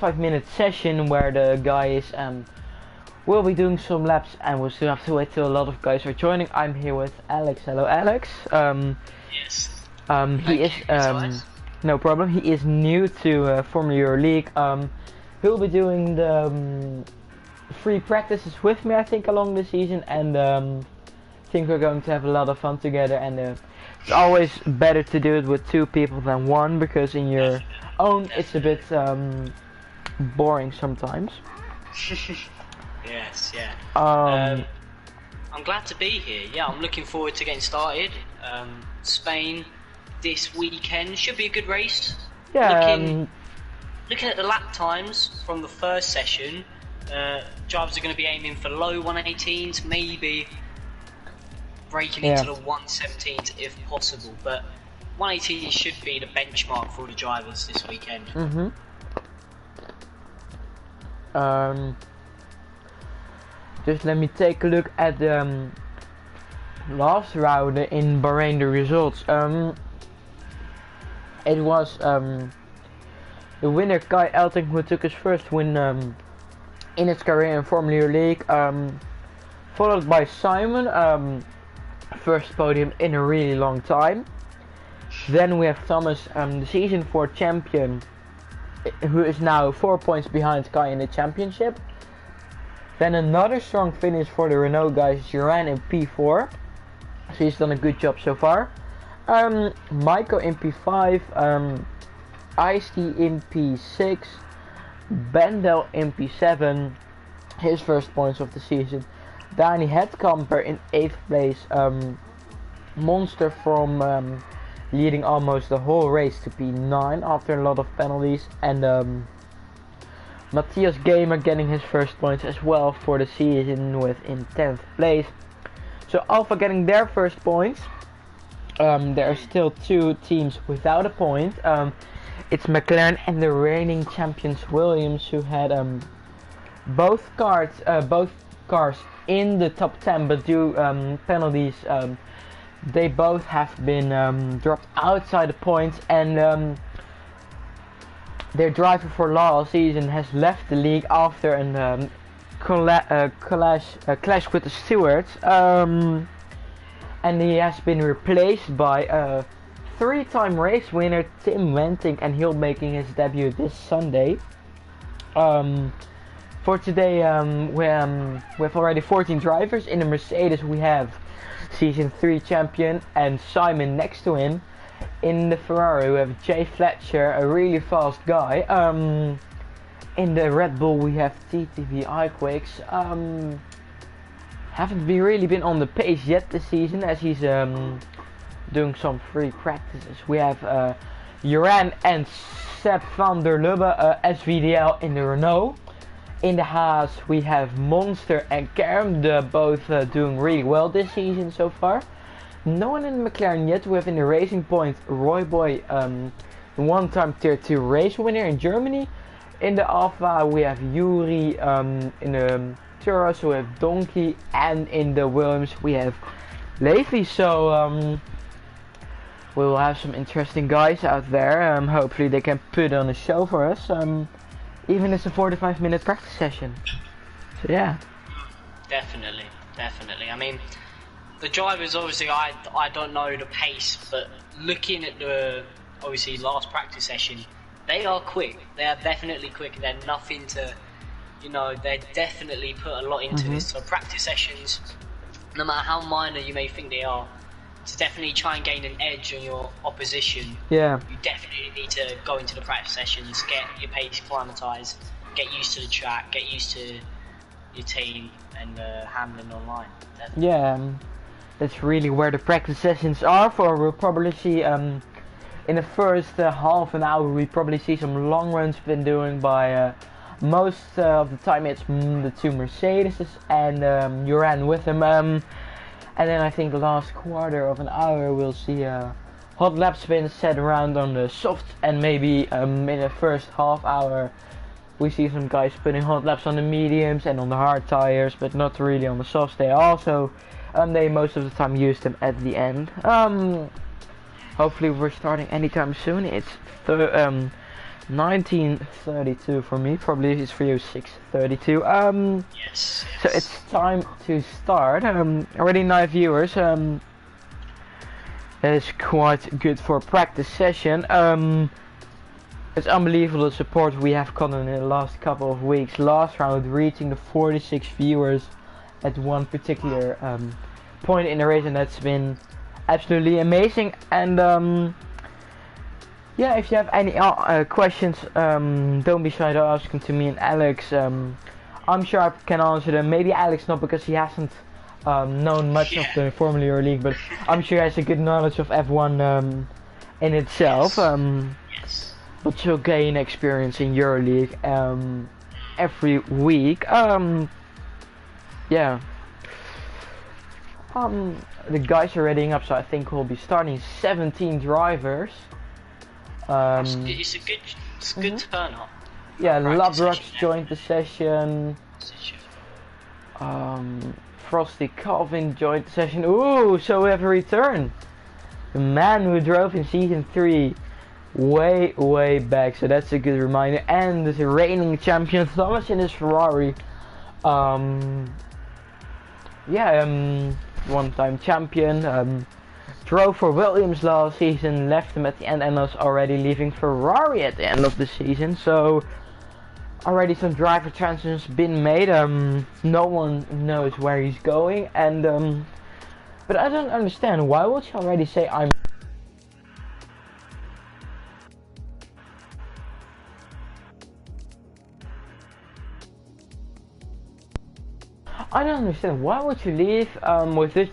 5-minute session where the guys will be doing some laps, and we'll still have to wait till a lot of guys are joining. I'm here with Alex. Hello, Alex. Yes. He is no problem. He is new to Formula League. He'll be doing the free practices with me, I think, along the season, and I think we're going to have a lot of fun together. And it's always better to do it with two people than one, because in your own it's a bit boring sometimes. Yes, yeah. I'm glad to be here. Yeah, I'm looking forward to getting started. Spain this weekend should be a good race. Yeah. Looking at the lap times from the first session, drivers are going to be aiming for low 118s, maybe breaking into the 117s if possible. But 118 should be the benchmark for all the drivers this weekend. Just let me take a look at the last round in Bahrain, the results. It was the winner Kai Elting, who took his first win in his career in Formula League, followed by Simon, first podium in a really long time. Then we have Thomas, the season 4 champion, who is now 4 points behind Kai in the championship. Then another strong finish for the Renault guys, Joran in P4. So he's done a good job so far. Michael in P5, Ice-T in P6, Bendel in P7, his first points of the season. Danny Headkamper in 8th place, Monster from leading almost the whole race to P9 after a lot of penalties, and Matthias Gamer getting his first points as well for the season in 10th place. So Alpha getting their first points. There are still two teams without a point. It's McLaren and the reigning champions Williams, who had both cars in the top 10, but due penalties, they both have been dropped outside the points, and their driver for last season has left the league after a clash with the stewards, and he has been replaced by 3-time race winner Tim Wenting, and he'll making his debut this Sunday. For today, we have already 14 drivers. In the Mercedes we have season 3 champion and Simon next to him. In the Ferrari we have Jay Fletcher, a really fast guy. In the Red Bull we have TTV Iquix. Haven't really been on the pace yet this season, as he's doing some free practices. We have Joran and Seb van der Lubbe, SVDL in the Renault. In the Haas we have Monster and Kerm, both doing really well this season so far. No one in the McLaren yet. We have in the Racing Point Roy Boy, the one-time tier 2 race winner in Germany. In the Alpha we have Yuri, in the Turos we have Donkey, and in the Williams we have Levy. So we will have some interesting guys out there. Hopefully they can put on a show for us, even as a 45-minute practice session. So yeah. Definitely. I mean, the drivers, obviously, I don't know the pace, but looking at the obviously last practice session, they are quick. They are definitely quick. They're nothing to, they definitely put a lot into this. So practice sessions, no matter how minor you may think they are, to definitely try and gain an edge on your opposition, you definitely need to go into the practice sessions, get your pace acclimatized, get used to the track, get used to your team, and handling online. Definitely. Yeah, that's really where the practice sessions are for. We'll probably see in the first half an hour we probably see some long runs been doing by most of the time it's the two Mercedes and Joran with him. And then I think the last quarter of an hour we'll see hot lap spins set around on the softs, and maybe in the first half hour we see some guys putting hot laps on the mediums and on the hard tires, but not really on the softs. They also they most of the time use them at the end. Hopefully we're starting anytime soon. It's 19:32 for me. Probably it's for you 6:32. Yes. So it's time to start. Already 9 viewers. That is quite good for a practice session. It's unbelievable the support we have gotten in the last couple of weeks. Last round reaching the 46 viewers at one particular point in the race, and that's been absolutely amazing. And yeah, if you have any questions, don't be shy to ask them to me and Alex. I'm sure I can answer them. Maybe Alex not, because he hasn't known much of the Formula Euro League, but I'm sure he has a good knowledge of F1 in itself. Yes. But to gain experience in EuroLeague every week. Yeah. The guys are readying up, so I think we'll be starting 17 drivers. It's a good turnout. Yeah, Labrox joined the session. Frosty Calvin joined the session. Ooh, so we have a return. The man who drove in season 3 way back, so that's a good reminder. And the reigning champion Thomas in his Ferrari. One-time champion. Drove for Williams last season, left him at the end, and was already leaving Ferrari at the end of the season. So already some driver transitions been made. No one knows where he's going, and but I don't understand, why would you already say I'm I don't understand, why would you leave with this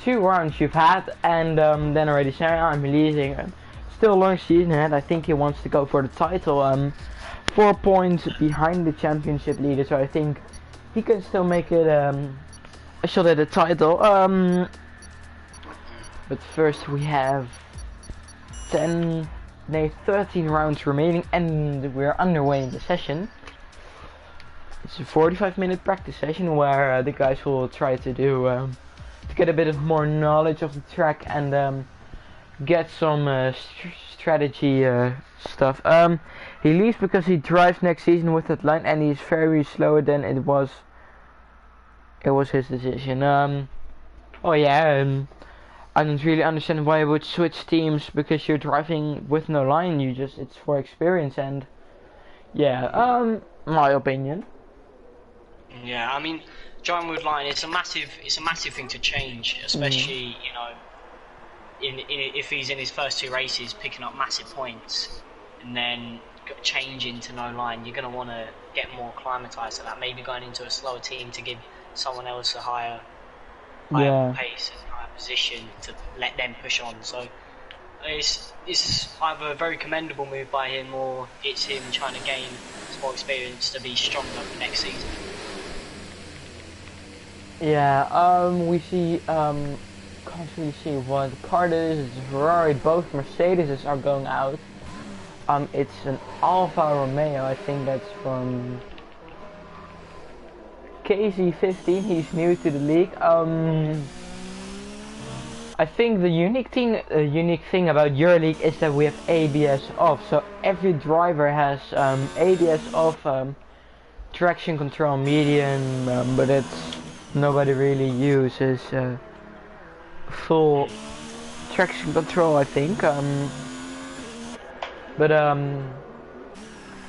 two rounds you've had, and then already say I'm leaving. Still a long season ahead. I think he wants to go for the title. 4 points behind the championship leader, so I think he can still make it a shot at the title. But first we have 13 rounds remaining, and we're underway in the session. It's a 45-minute practice session where the guys will try to do to get a bit of more knowledge of the track and get some strategy stuff. He leaves because he drives next season with that line, and he's very slower than it was. It was his decision. Oh yeah. I don't really understand why I would switch teams, because you're driving with no line. It's for experience, and yeah. My opinion. Yeah, I mean, John Wood line, it's a massive thing to change, especially you know, if he's in his first 2 races picking up massive points, and then changing to no line. You're going to want to get more acclimatized to that. Maybe going into a slower team to give someone else a higher pace and higher position to let them push on. So it's either a very commendable move by him, or it's him trying to gain some more experience to be stronger for next season. Yeah, we see, can't really see what car it is. It's Ferrari. Both Mercedes are going out. It's an Alfa Romeo. I think that's from KZ15. He's new to the league. I think the unique thing about EuroLeague is that we have ABS off. So every driver has ABS off, traction control medium, but nobody really uses full traction control, I think.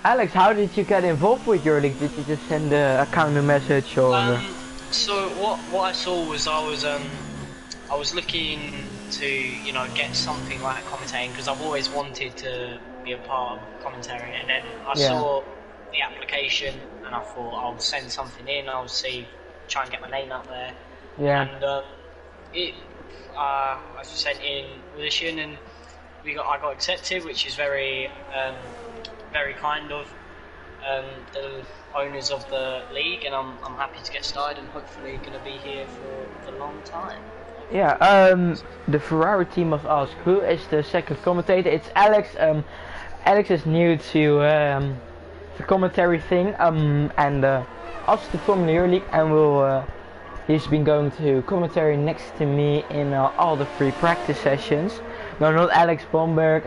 Alex, how did you get involved with EuroLeague? Did you just send a counter message, or? So what I saw was I was looking to get something like commentating, because I've always wanted to be a part of commentary, and then I saw the application and I thought I'll send something in. I'll try and get my name out there. Yeah. And I sent in audition, and I got accepted, which is very kind of the owners of the league, and I'm happy to get started, and hopefully going to be here for a long time. Yeah. The Ferrari team must ask, who is the second commentator? It's Alex. Alex is new to the commentary thing, and us the Formula Euro League, and he's been going to commentary next to me in all the free practice sessions. No, not Alex Bomberg.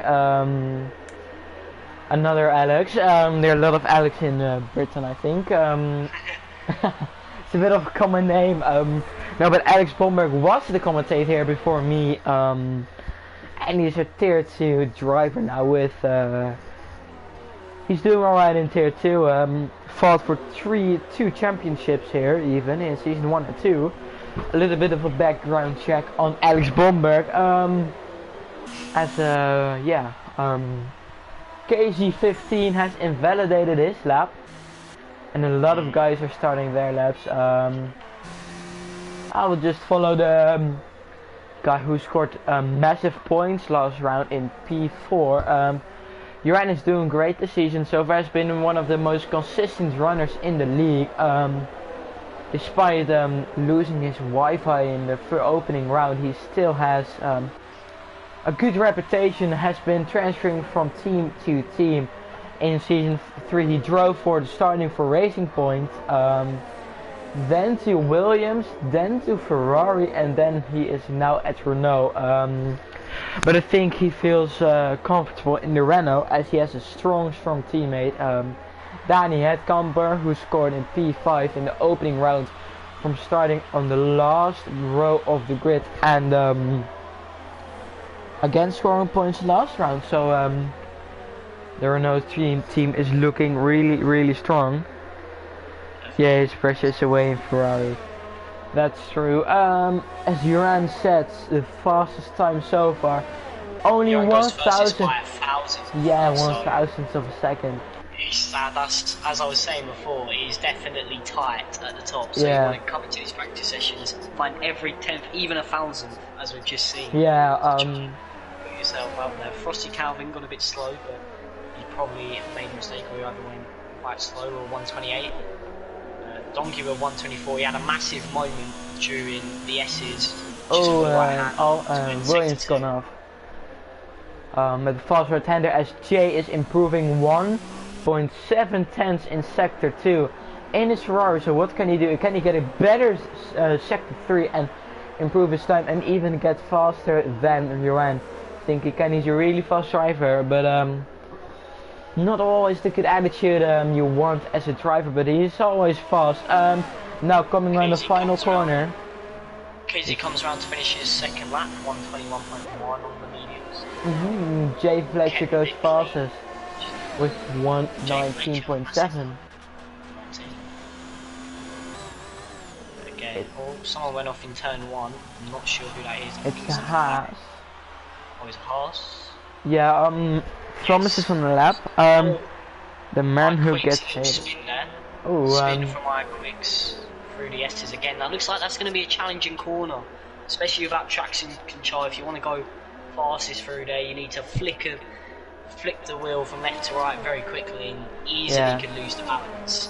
Another Alex. There are a lot of Alex in Britain, I think. It's a bit of a common name. No, but Alex Bomberg was the commentator here before me. And he's a tier 2 driver now with. He's doing alright in tier 2. Fought for two championships here, even in season 1 and 2. A little bit of a background check on Alex Bomberg. KZ15 has invalidated his lap, and a lot of guys are starting their laps. I will just follow the guy who scored massive points last round in P4. Uran is doing great this season so far. Has been one of the most consistent runners in the league. Despite losing his Wi-Fi in the opening round, he still has a good reputation. Has been transferring from team to team. In season 3 he drove for the starting for Racing Point, then to Williams, then to Ferrari, and then he is now at Renault. But I think he feels comfortable in the Renault as he has a strong teammate. Danny Headkamper, who scored in P5 in the opening round from starting on the last row of the grid, and again scoring points last round. So the Renault team is looking really strong. Yeah, his pressure is away in Ferrari. That's true. As Uran said, the fastest time so far. Only 1,000. Yeah, 1,000th of a second. That's, as I was saying before, he's definitely tight at the top. So yeah. You want to come into these practice sessions, find every 10th, even 1,000th, as we've just seen. Yeah. Put yourself up there. Frosty Calvin got a bit slow, but he probably made a mistake or he either went quite slow or 128. Donkey with 124. He had a massive moment during the S's. Williams gone off. But the fast right-hander as Jay is improving 1.7 tenths in sector 2 in his Ferrari. So what can he do? Can he get a better sector 3 and improve his time and even get faster than Uran? I think he's a really fast driver, but not always the good attitude you want as a driver, but he's always fast. Now coming around the final corner. KZ comes around to finish his second lap, 121.1 on the mediums. Jay Fletcher goes fastest with 119.7. Okay, someone went off in turn 1. I'm not sure who that is. It's the Haas. Oh, it's Haas? Yeah, Thomas is on the lap. The man who gets hit. Spin from iQuicks through the S's again. That looks like that's going to be a challenging corner, especially without traction control. If you want to go fastest through there, you need to flick the wheel from left to right very quickly, and easily could lose the balance.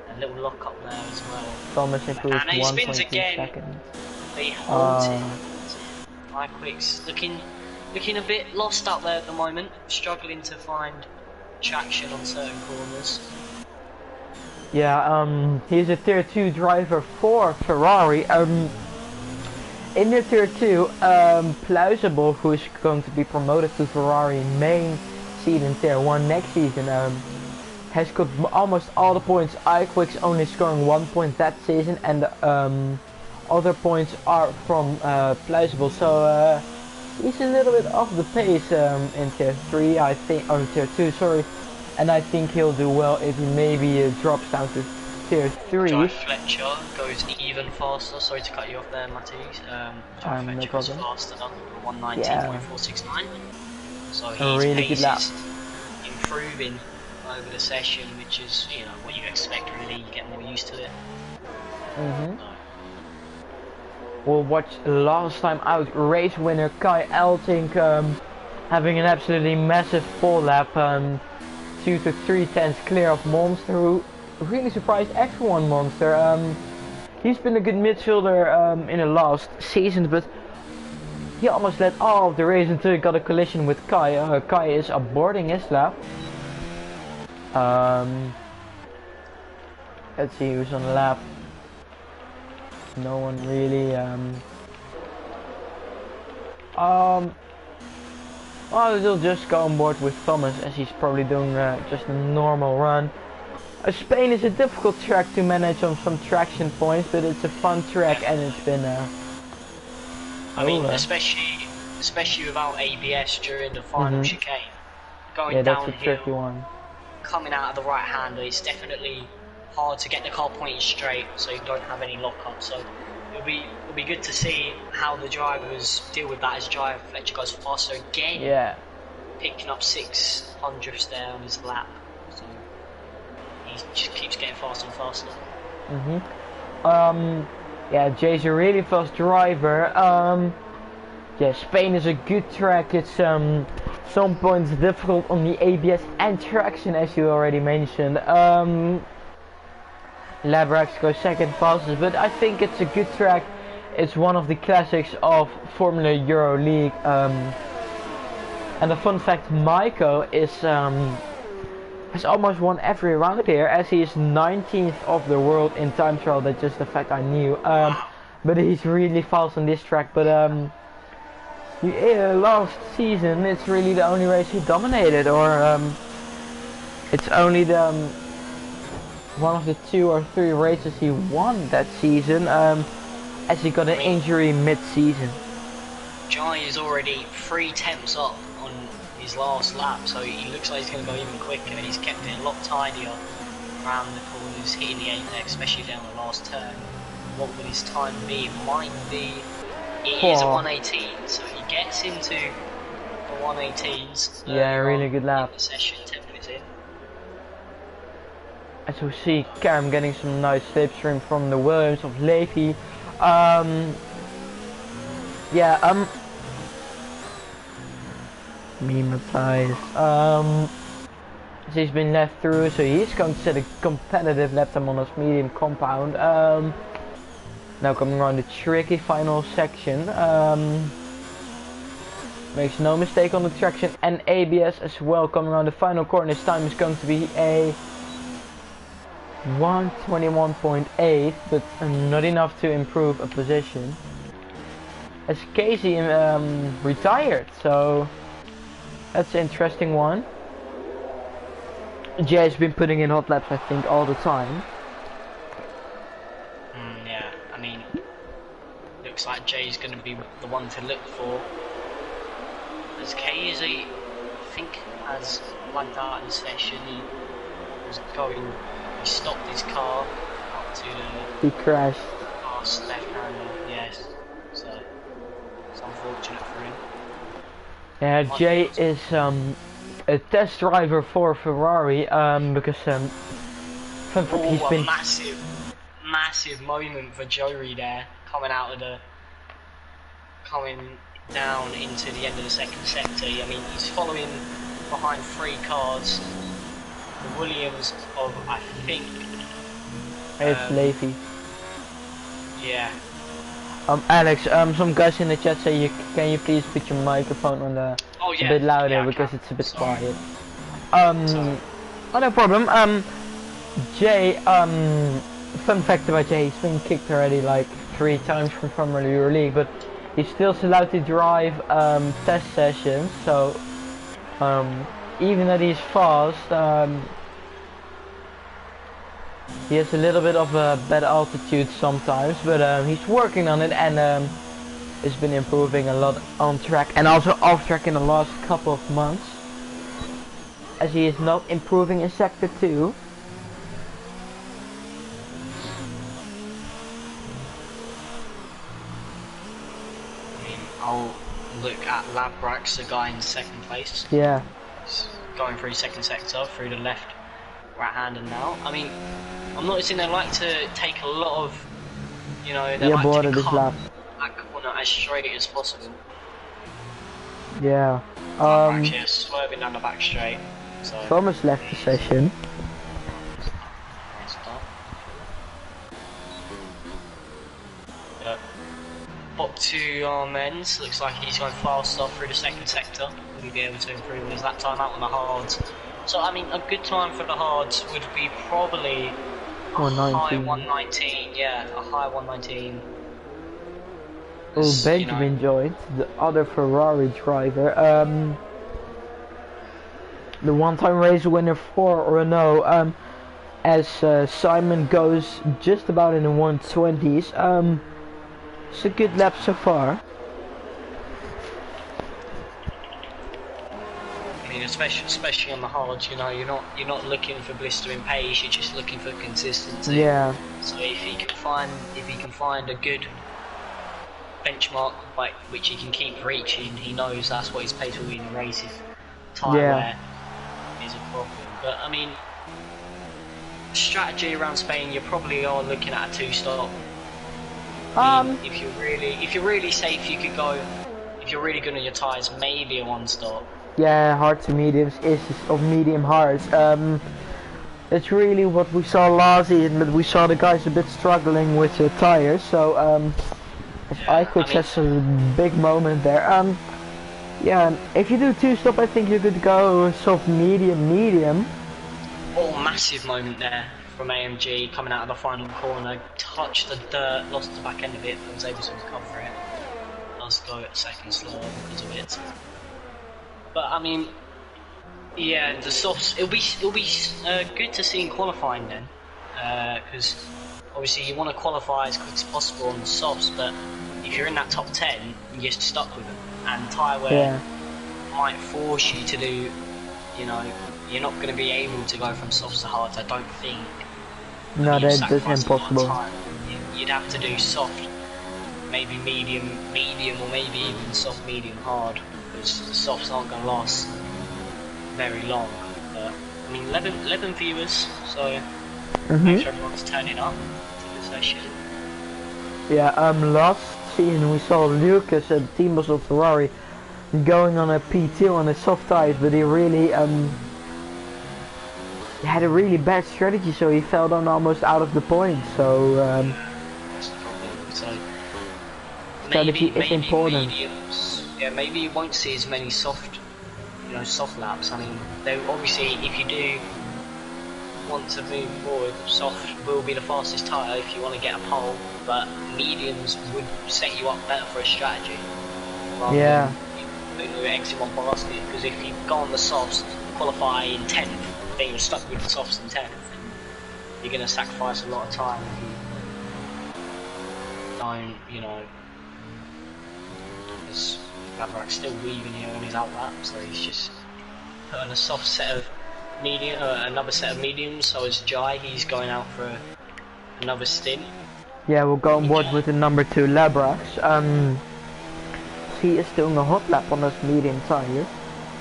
A little lock up there as well. Thomas improved 1.2 seconds. They hold it. iQuicks looking a bit lost up there at the moment, struggling to find traction on certain corners. Yeah, he's a tier 2 driver for Ferrari. In the tier 2, Plausible, who is going to be promoted to Ferrari main seed in tier 1 next season, has got almost all the points. iQuicks only scoring 1 point that season, and other points are from Plausible. So he's a little bit off the pace in tier 3, I think, or tier 2, sorry. And I think he'll do well if he maybe drops down to tier 3. Jai Fletcher goes even faster. Sorry to cut you off there, Matisse. Jai Fletcher goes faster now, 119.469. So his really pace is improving over the session, which is, you know, what you expect really. You get more used to it. We'll watch last time out race winner Kai Elting having an absolutely massive pole lap, 2 to 3 tenths clear of Monster, who really surprised everyone. Monster, he's been a good midfielder in the last season, but he almost led all of the race until he got a collision with Kai. Kai is aborting his lap. Let's see who's on the lap. No one really. Well, he'll just go on board with Thomas as he's probably doing just a normal run. Spain is a difficult track to manage on some traction points, but it's a fun track and it's been I mean, especially without ABS during the final chicane, going that's downhill, a tricky one. Coming out of the right hander, it's definitely hard to get the car pointed straight, so you don't have any lock-up. So it'll be good to see how the drivers deal with that as Fletcher goes faster again. Yeah. Picking up 600ths there on his lap, so he just keeps getting faster and faster. Yeah, Jay's a really fast driver. Yeah, Spain is a good track. It's some points difficult on the ABS and traction, as you already mentioned. Labrax goes second fastest, but I think it's a good track. It's one of the classics of Formula Euro League. And the fun fact, Maiko is has almost won every round here, as he is 19th of the world in time trial. That's just a fact I knew. But he's really fast on this track. But last season, it's really the only race he dominated, or it's only the one of the 2 or 3 races he won that season, as he got an injury mid-season. Jai is already 3 tenths up on his last lap, so he looks like he's going to go even quicker. He's kept it a lot tidier around the corners, hitting the apex, especially down the last turn. What will his time be? Might be... It is a 118, so he gets into the 118s. Yeah, really good lap. The session, 10 minutes in. As we see, Karim getting some nice slipstream from the Williams of Levy. Meme replies. He's been left through, so he's going to set a competitive lap time on his medium compound. Now coming around the tricky final section. Makes no mistake on the traction and ABS as well. Coming around the final corner, his time is going to be a 1:21.8, but not enough to improve a position. As Casey retired, so that's an interesting one. Jay's been putting in hot laps, I think, all the time. Yeah, I mean, looks like Jay's going to be the one to look for. As Casey, I think, has lagged out in the session. He was going. He stopped his car up to the... He crashed. Last left-hander, yes. So, it's unfortunate for him. Yeah, Jay is a test driver for Ferrari, because he's been... massive moment for Jory there, coming down into the end of the second sector. I mean, he's following behind 3 cars. The Williams of, I think... It's Levy. Yeah. Alex, some guys in the chat say, can you please put your microphone on the... Oh, yeah. A bit louder, yeah, because it's a bit quiet. Oh, no problem. Jay, fun fact about Jay, he's been kicked already like 3 times from Formula Euro League, but he's still allowed to drive test sessions, so even that he's fast, he has a little bit of a bad altitude sometimes, but he's working on it, and has been improving a lot on track and also off track in the last couple of months, as he is not improving in sector 2. I'll look at Labrax, the guy in second place. Yeah. He's going through second sector, through the left, right hander now. I mean, I'm noticing they like to take a lot of, you know, they like to cut that corner as straight as possible. Yeah. Actually, swerving down the back straight. So. Thomas left the session. Up to Armens, looks like he's going faster through the second sector. Will he be able to improve his lap time out on the hards? So I mean, a good time for the hards would be probably a high 119, yeah, a high 119. Oh, Benjamin joined, the other Ferrari driver. the one-time race winner for Renault. As Simon goes just about in the 120s. It's a good lap so far. I mean, especially on the hards, you know, you're not looking for blistering pace. You're just looking for consistency. Yeah. So if he can find a good benchmark like which he can keep reaching, he knows that's what his pace will be in the race. If tyre wear is a problem, but I mean, strategy around Spain, you probably are looking at a 2-stop. If you're really safe, you could go. If you're really good on your tyres, maybe a 1-stop. Yeah, hard to mediums is of medium hards. It's really what we saw last season, but we saw the guys a bit struggling with the tires. So if Iquix has a big moment there. Yeah, if you do 2-stop, I think you could go soft medium. Oh, massive moment there from AMG coming out of the final corner, touched the dirt, lost the back end of it, but was able to recover it. Does go at second slower because of it. But I mean, yeah, the softs. It'll be good to see in qualifying then, because obviously you want to qualify as quick as possible on the softs. But if you're in that top 10, you're stuck with them, and tyre wear might force you to do, you know. You're not going to be able to go from softs to hards, I don't think. No, that's impossible. You'd have to do soft, maybe medium, or maybe even soft, medium, hard, because the softs aren't going to last very long. But I mean, 11 viewers, so make sure everyone's turning up to the session. Yeah, last season we saw Lucas at Team Boss of Ferrari going on a P2 on a soft tires, but he really he had a really bad strategy, so he fell down almost out of the point. So that's the problem. So strategy is important. Mediums, yeah, maybe you won't see as many soft laps. I mean, obviously, if you do want to move forward, soft will be the fastest tyre if you want to get a pole, but mediums would set you up better for a strategy. Yeah. Than your exit one basket, because if you go on the softs, qualify in 10th, then you're stuck with the softs in 10th, and you're going to sacrifice a lot of time if you don't, you know, because Maverick's still weaving here on his out lap, so he's just put on a soft set of medium, another set of mediums. So is Jai, he's going out for another stint. Yeah, we'll go on board with the number 2 Labrax. He is doing a hot lap on this medium tire.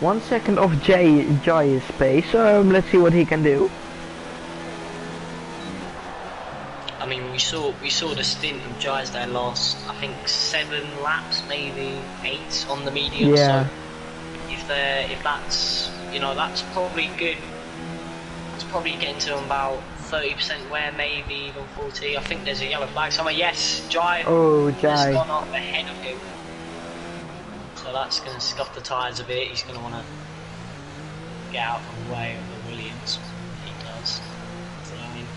1 second off Jai's pace, so let's see what he can do. I mean, we saw the stint of Jai's there last, I think 7 laps, maybe 8 on the medium. Yeah. So if that's, you know, that's probably good. It's probably getting to about 30% wear, maybe even 40. I think there's a yellow flag somewhere. Yes, Jai has gone up ahead of him. So that's going to scuff the tyres a bit. He's going to want to get out of the way of the Williams. He does. So, I mean,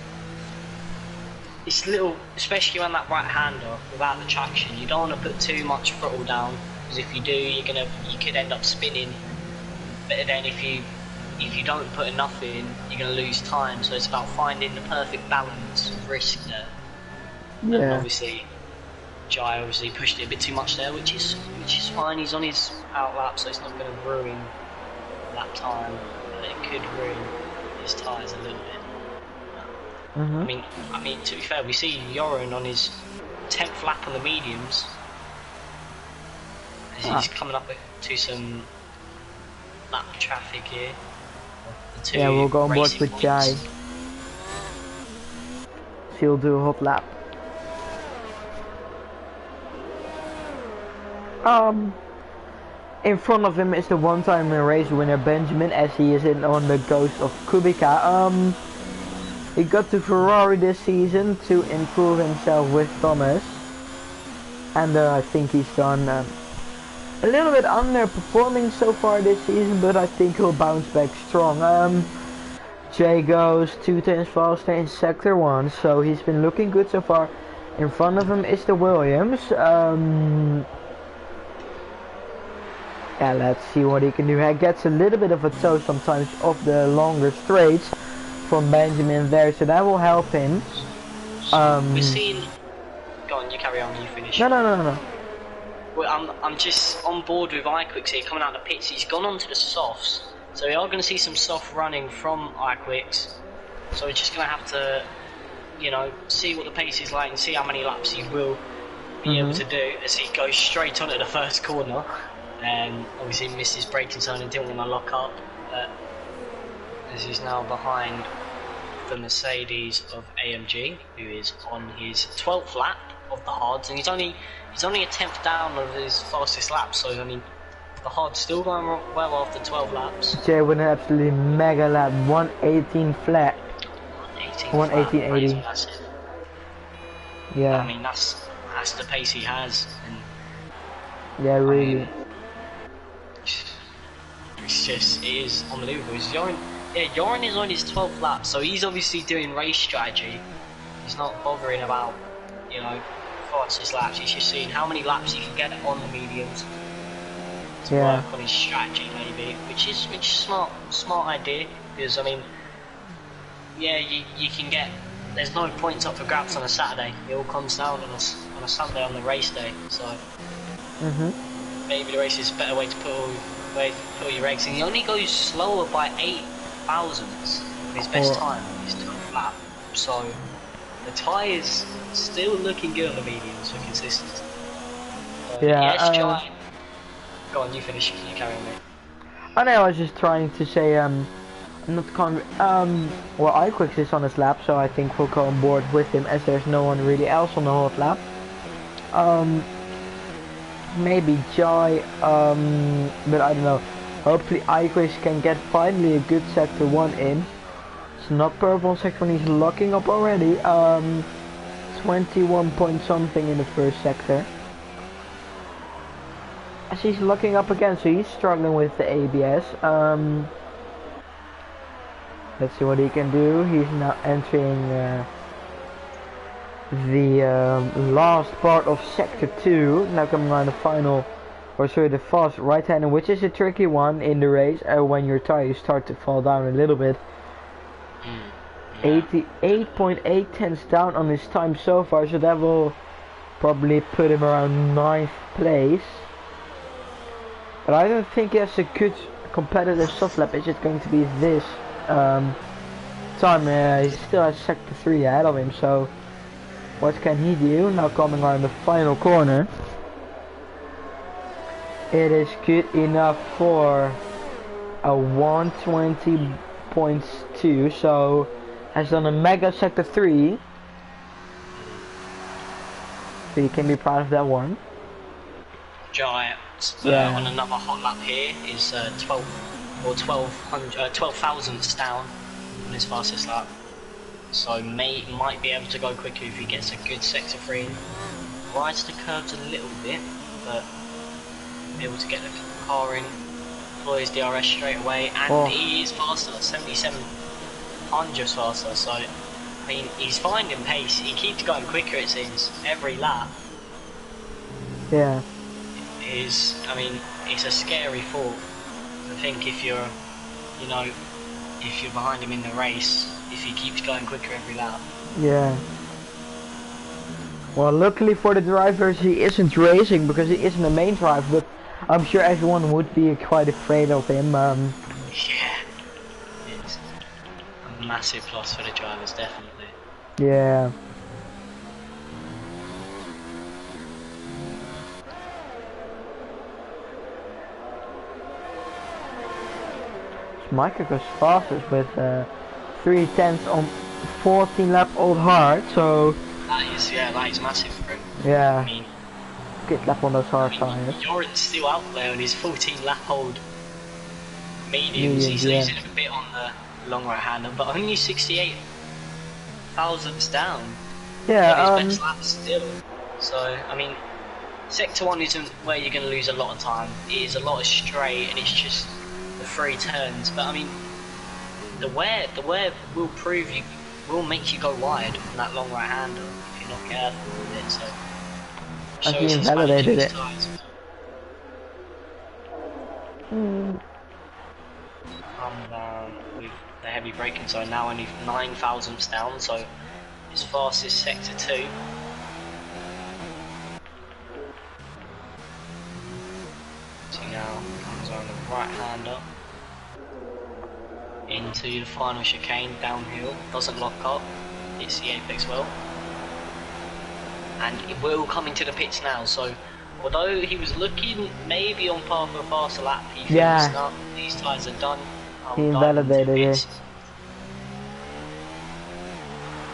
it's little, especially on that right hander without the traction. You don't want to put too much throttle down, because if you do, you could end up spinning. But then if you don't put enough in, you're going to lose time. So it's about finding the perfect balance of risk there. Yeah. And obviously, Jai obviously pushed it a bit too much there, which is fine. He's on his out lap, so it's not going to ruin lap time, but it could ruin his tyres a little bit. I mean, to be fair, we see Joran on his 10th lap on the mediums. As he's coming up to some lap traffic here. Yeah, we'll go on board with Jai. She'll do a hot lap. In front of him is the one-time race winner Benjamin, as he is in on the ghost of Kubica. He got to Ferrari this season to improve himself with Thomas, and I think he's done a little bit underperforming so far this season, but I think he'll bounce back strong. Jay goes 2 times faster in sector 1, so he's been looking good so far. In front of him is the Williams. Yeah, let's see what he can do. He gets a little bit of a toe sometimes off the longer straights from Benjamin there, so that will help him. We're seeing. Go on, you carry on. You finish. No. Well, I'm just on board with iQuicks here, coming out of the pits. He's gone onto the softs, so we are going to see some soft running from iQuicks. So we're just going to have to, you know, see what the pace is like and see how many laps he will be able to do as he goes straight onto the first corner. And obviously missed his braking zone and didn't want to lock up, as he's now behind the Mercedes of AMG, who is on his 12th lap of the hards, and he's only a 10th down of his fastest lap. So I mean, the hard's still going well after 12 laps. Jay with an absolutely mega lap, 118 flat. 118.80. Yeah. I mean, that's the pace he has, and yeah, really. I mean, it is unbelievable. Joran is on his 12th lap, so he's obviously doing race strategy. He's not bothering about, you know, fastest laps. He's just seeing how many laps he can get on the mediums to work on his strategy, maybe, which is smart idea. Because I mean, yeah, you can get. There's no points up for grabs on a Saturday. It all comes down on a Sunday on the race day. So maybe the race is a better way to put all your eggs in. He only goes slower by 8 thousandths. His best time is 12th lap. So the tyres still looking good on the mediums for consistency. Yes, Jai. Go on, you finish. You carry on, mate. I know. I was just trying to say well, iQuicks is on his lap, so I think we'll go on board with him as there's no one really else on the hot lap. Maybe Jai, but I don't know. Hopefully iQuicks can get finally a good sector 1 in. It's not purple on sector 1, he's locking up already. 21 point something in the first sector. As he's locking up again, so he's struggling with the ABS. Let's see what he can do. He's now entering the last part of sector 2. Now coming on the final, or sorry, the fast right-hander, which is a tricky one in the race when your tires start to fall down a little bit. 88.8 tenths down on his time so far, so that will probably put him around 9th place. But I don't think he has a good competitive soft lap. It's just going to be this time. He still has sector 3 ahead of him, so what can he do? Now coming around the final corner. It is good enough for a 120.2, so has done a mega sector 3. So you can be proud of that one. Giant on another hot lap here is 12 thousandths down on his fastest lap. So might be able to go quicker if he gets a good sector 3 in. Rides the curves a little bit, but be able to get the car in, deploys DRS straight away, and he is faster, 77 hundredths faster. So I mean, he's finding pace. He keeps going quicker, it seems, every lap. Yeah. I mean, it's a scary thought. I think if you're behind him in the race, if he keeps going quicker every lap. Yeah. Well, luckily for the drivers, he isn't racing because he isn't the main driver, but I'm sure everyone would be quite afraid of him. Yeah. It's a massive loss for the drivers, definitely. Yeah. Micah goes fastest with 3/10 on 14 lap old hard, so that is massive for him. Yeah. I mean, good lap on those hard tires. Joran's still out there on his 14 lap old mediums. He's losing a bit on the long right hander, but only 68 thousandths down. Yeah. His best lap still. So I mean, sector 1 isn't where you're going to lose a lot of time. It is a lot of straight, and it's just the 3 turns. But I mean, the wear will make you go wide on that long right hander if you're not careful with it. So I think he validated it. Come down with the heavy braking, so now only 9 thousandths down, so his fastest sector 2. So now comes on the right hander into the final chicane downhill, doesn't lock up, hits the apex well, and it will come into the pits now. So although he was looking maybe on par for a faster lap, he thinks no, these tyres are done. He invalidated it.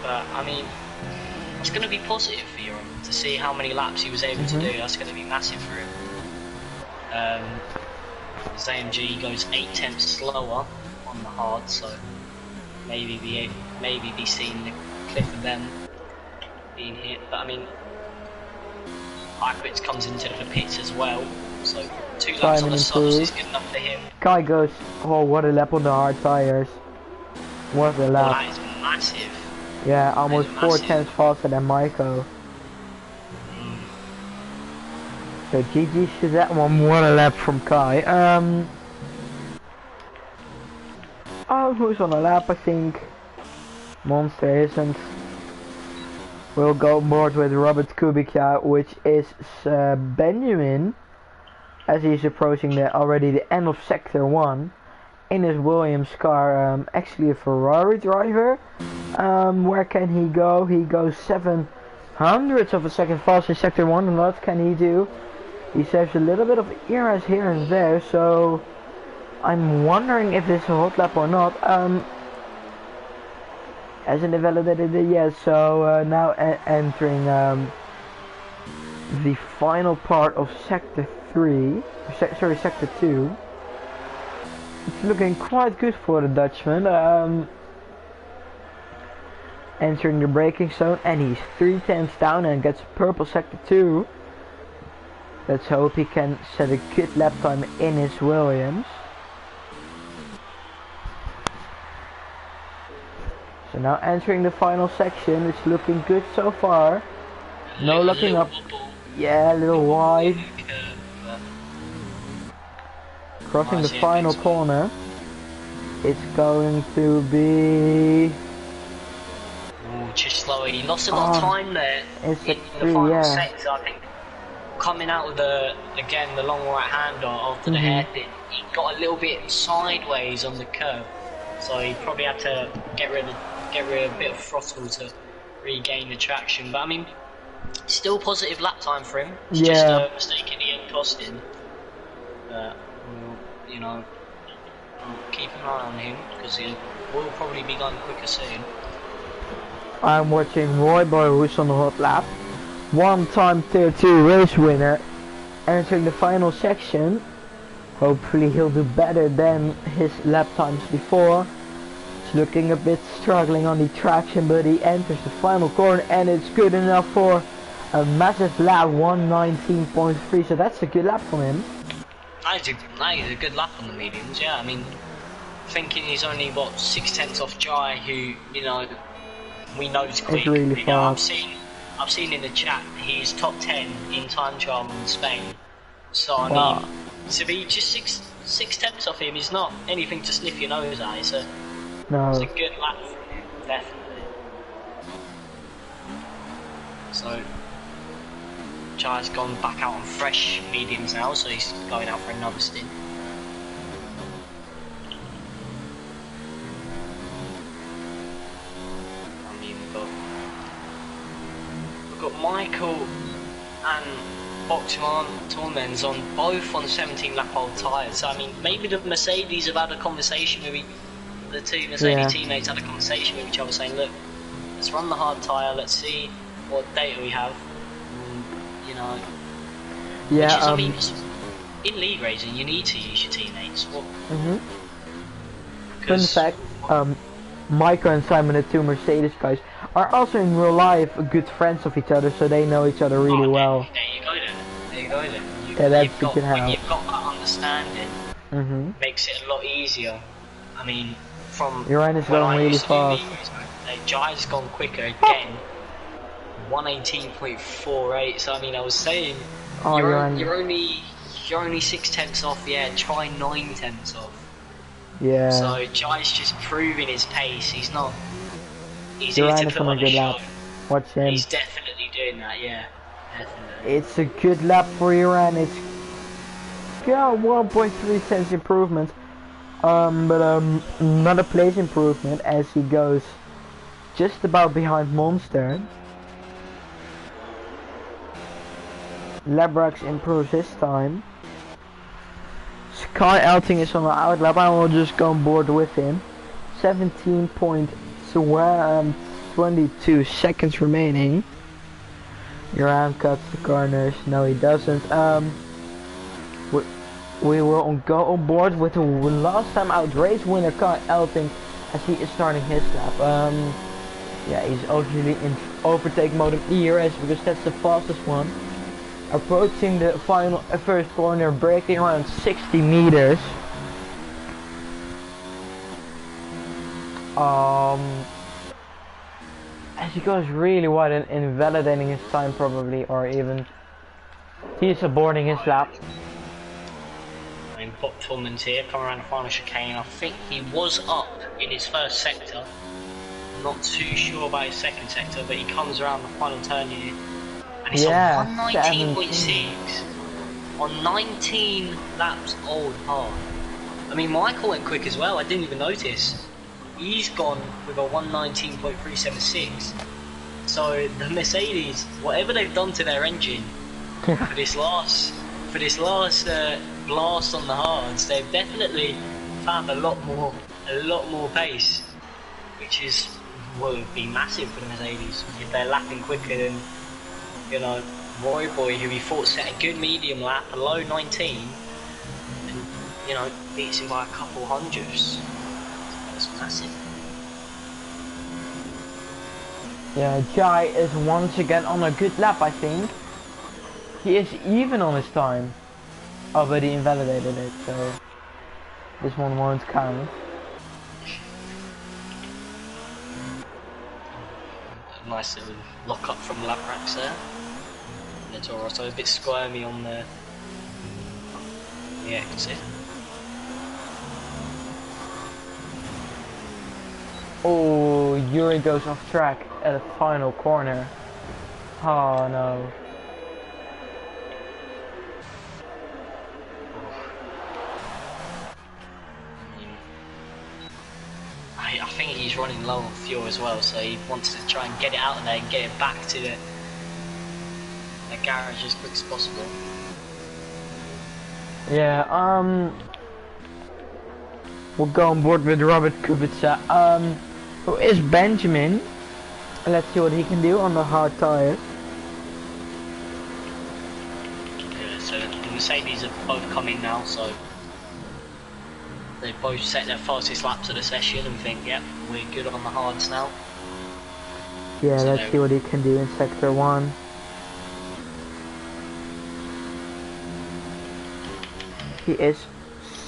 But I mean, it's going to be positive for him to see how many laps he was able to do. That's going to be massive for him. His AMG goes 8 tenths slower on the hard, so maybe be seeing the cliff of them being hit. But I mean, Iquitz comes into the pits as well, so 2 laps on the softs is good enough for him. Guy goes, oh, what a lap on the hard tires. What a lap. Well, that is massive. Yeah, almost 4 tenths faster than Maiko. So GG to that one. What a lap from Kai. Oh, who's on the lap? I think Monster isn't. We'll go board with Robert Kubica, which is Benjamin, as he's approaching already the end of Sector 1 in his Williams car, actually a Ferrari driver. Where can he go? He goes 700ths of a second faster in Sector 1, and what can he do? He saves a little bit of eras here and there, so I'm wondering if this is a hot lap or not. Hasn't invalidated it yet, so now entering the final part of Sector 3, sorry, Sector 2. It's looking quite good for the Dutchman. Entering the braking zone, and he's 3 tenths down and gets purple Sector 2. Let's hope he can set a good lap time in his Williams. So now entering the final section, it's looking good so far. No locking up. Yeah, a little wide. Crossing the final corner. It's going to be... Ooh, just slower. He lost a lot of time there in the final sector, I think. Coming out with the long right hander after the hairpin, he got a little bit sideways on the curve, so he probably had to get rid of a bit of throttle to regain the traction. But I mean, still positive lap time for him. It's just a mistake in the end cost him. You know, we'll keep an eye on him because he will probably be going quicker soon. I'm watching Roy Boy, who's on the hot lap. One-time Tier 2 race winner, entering the final section. Hopefully he'll do better than his lap times before. It's looking a bit struggling on the traction, but he enters the final corner and it's good enough for a massive lap, 119.3, so that's a good lap for him. That is a good lap on the mediums, yeah. I mean, thinking he's only, what, 6 tenths off Jai, who, you know, we know is quick. Really you know, I've seen in the chat he's top 10 in time trial in Spain. So I mean, to be just six tenths off him is not anything to sniff your nose at. It's a good lap for him, definitely. So Jai's gone back out on fresh mediums now, so he's going out for another stint. I mean, we've got Michael and Boxman Tormens on both on 17 lap old tyres. So I mean, maybe the Mercedes have had a conversation, maybe the two Mercedes teammates had a conversation with each other saying, look, let's run the hard tyre, let's see what data we have. You know, which is, I mean, in league racing you need to use your teammates. Fun fact, Michael and Simon, the two Mercedes guys, are also in real life good friends of each other, so they know each other really well. There you go then. There you go then. That's good to have. When you've got that understanding, makes it a lot easier. I mean, from Uranus is going really fast. Jai's gone quicker again. 118.48. So I mean, I was saying, you're only you're only 6 tenths off, yeah, try 9 tenths off. Yeah. So Jai's just proving his pace. He's not. He's here to Uranus put on a on a good show. lap. Watch him. He's definitely doing that, yeah. Definitely. It's a good lap for Uranus. Yeah, 1.3 cents improvement. Not a place improvement as he goes just about behind Monster. Labrax improves his time. Sky Elting is on the outlap. I will just go on board with him. 17.22 seconds remaining. Uran cuts the corners. No, he doesn't. We will go on board with the last time out race winner Sky Elting as he is starting his lap. Yeah, he's obviously in overtake mode of ERS because that's the fastest one. Approaching the final first corner, braking around 60 meters. As he goes really wide and invalidating his time probably, or even he's aborting his lap. I mean, Bob Tillman's here, coming around the final chicane. I think he was up in his first sector. I'm not too sure about his second sector, but he comes around the final turn here. And it's on 119.6 on 19 laps old hard. I mean, Michael went quick as well. I didn't even notice. He's gone with a 119.376. So the Mercedes, whatever they've done to their engine for this last blast on the hards, they've definitely found a lot more pace, which is would be massive for the Mercedes if they're lapping quicker than, you know, Roy Boy, who he thought set a good medium lap, a low 19, and, you know, beats him by a couple hundredths. That's massive. Yeah, Jai is once again on a good lap, I think. He is even on his time. Oh, but he invalidated it, so this one won't count. Nice little lock up from Labrax there. And it's alright, so a bit squirmy on the exit. Oh, Yuri goes off track at the final corner. Oh no. I think he's running low on fuel as well, so he wants to try and get it out of there and get it back to the garage as quick as possible. Yeah, we'll go on board with Robert Kubica. Who is Benjamin? Let's see what he can do on the hard tires. Yeah, so the Mercedes have both come in now, so they both set their fastest laps of the session and think, yep, we're good on the hards now. Yeah, So let's see what he can do in sector 1. He is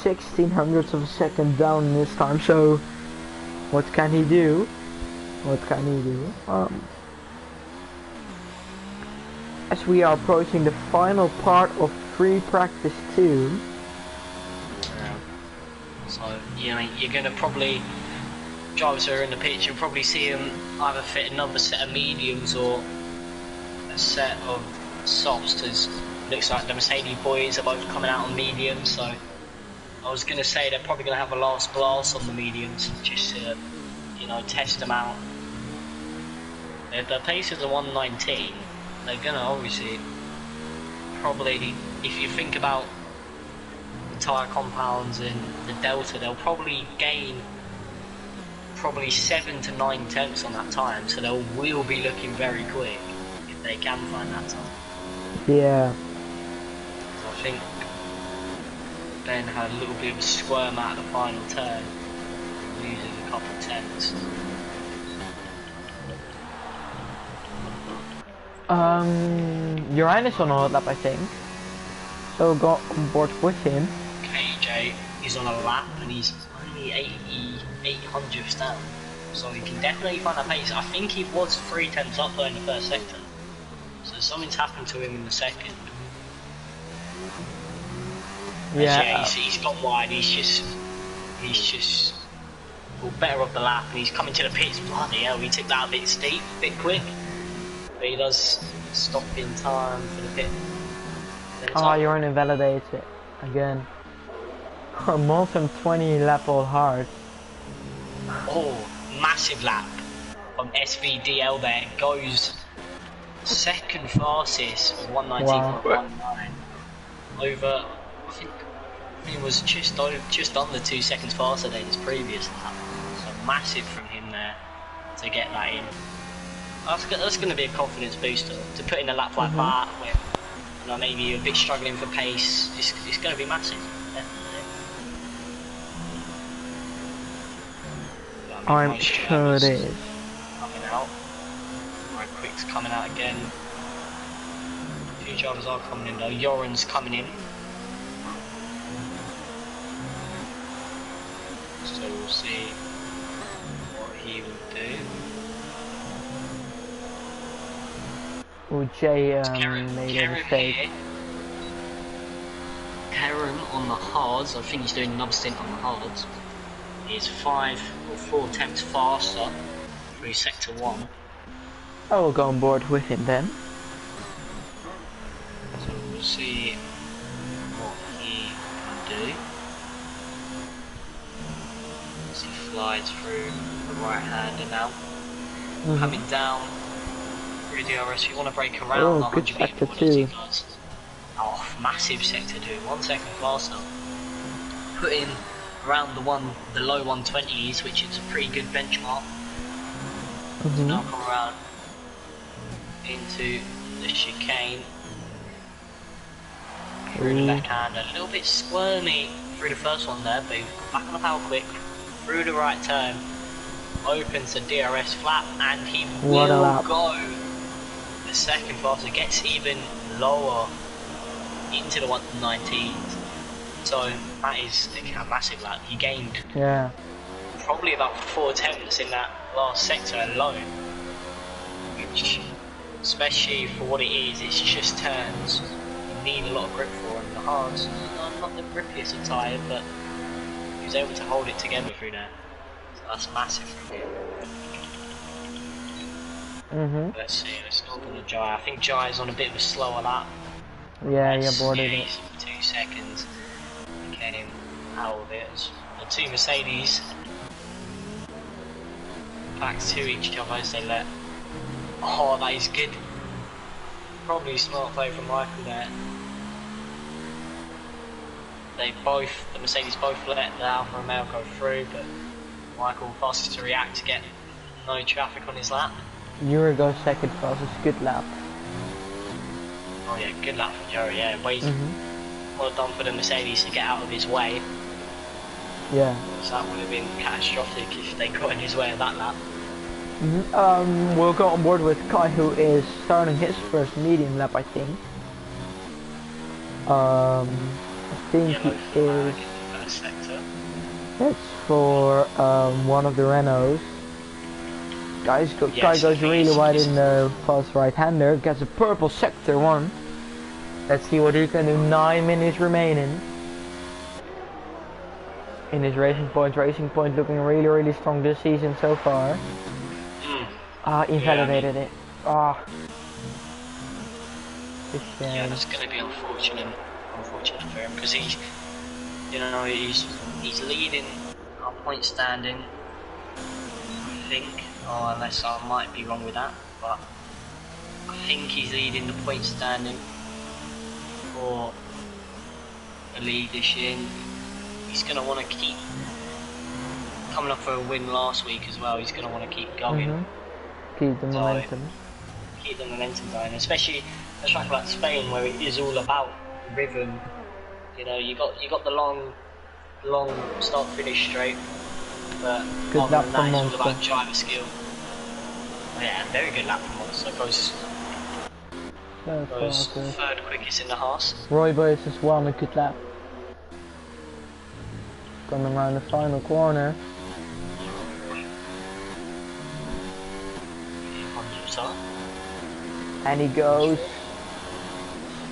16 hundredths of a second down this time, so what can he do? What can he do? As we are approaching the final part of free practice 2. So, you know, you're going to probably, drivers who are in the pitch, you'll probably see them either fit another set of mediums or a set of softs, as looks like the Mercedes boys are both coming out on mediums, so I was going to say they're probably going to have a last blast on the mediums, just to, you know, test them out. If their pace is a 119, they're going to obviously, probably, if you think about tyre compounds and the delta, they'll probably gain 7 to 9 tenths on that time, so they will be looking very quick if they can find that time. Yeah. I think Ben had a little bit of a squirm out of the final turn, losing a couple of tenths. Uranus on a hot lap, I think. So we'll go on board with him. KJ is on a lap and he's only 88 hundredths down, so he can definitely find that pace. I think he was 3 tenths up there in the first sector, so something's happened to him in the second. Yeah. He's got wide. He's just well, better off the lap, and he's coming to the pits. Bloody hell, he took that a bit steep, a bit quick, but he does stop in time for the pit. Oh, you're gonna invalidate it again. Molten 20 lap all hard. Oh, massive lap from SVDL there. Goes second fastest with 119.19 over. I think it was just under 2 seconds faster than his previous lap. So massive from him there to get that in. That's going to be a confidence booster to put in a lap like that. Where, you know, maybe you're a bit struggling for pace. It's going to be massive. I'm sure it is. Coming out. Right, Quick's coming out again. A few drivers are coming in though. Yoren's coming in. So we'll see what he will do. Oh, Jay made a mistake. Karen on the hards, I think he's doing another stint on the hards. Is 5 or 4 tenths faster through sector 1. I will go on board with him then. So we'll see what he can do. As he slides through the right hander now. Coming down through DRS, you want to break around the 100 metre board as he does. Oh, massive sector 2, 1 second faster. Put in around the low 120s, which is a pretty good benchmark. So now come around into the chicane through the left hand, a little bit squirmy through the first one there, but back on the power quick through the right turn, opens the DRS flap, and he will go the second faster, gets even lower into the 119s. So that is a massive lap. He gained probably about 4 attempts in that last sector alone, which, especially for what it is, it's just turns. You need a lot of grip for, and the hards, not the grippiest of tyre, but he was able to hold it together through there. So that's massive from him. Let's see, let's not on the Jai. I think Jai is on a bit of a slower lap. Yeah, he boarded it. 2 seconds. Get him out of it. The 2 Mercedes back to each other as they let. Oh, that is good. Probably smart play from Michael there. The Mercedes both let the Alfa Romeo go through, but Michael fastest to react to get no traffic on his lap. Euro goes second fastest, good lap. Oh yeah, good lap for Joey, yeah. Well done for the Mercedes to get out of his way. Yeah. So that would have been catastrophic if they got in his way of that lap. We'll go on board with Kai, who is starting his first medium lap, I think. I think he is. First sector. That's for one of the Renaults. Guy goes really wide in the fast right-hander, gets a purple sector 1. Let's see what he can do. 9 minutes remaining. In his Racing Point looking really strong this season so far. Invalidated it. Yeah, that's going to be unfortunate for him, because he's leading our point standing, I think, or unless I might be wrong with that, but I think he's leading the point standing for the league this year. He's going to want to keep coming up for a win last week as well. He's going to want to keep going. Keep the momentum. Keep the momentum going, especially a track like Spain where it is all about rhythm. You know, you got the long start finish straight, but good lap from it's all about driver skill. Yeah, very good lap from Monster. Goes third quickest in the Haas. Roy Boyce as well, a good lap. Coming around the final corner. And he goes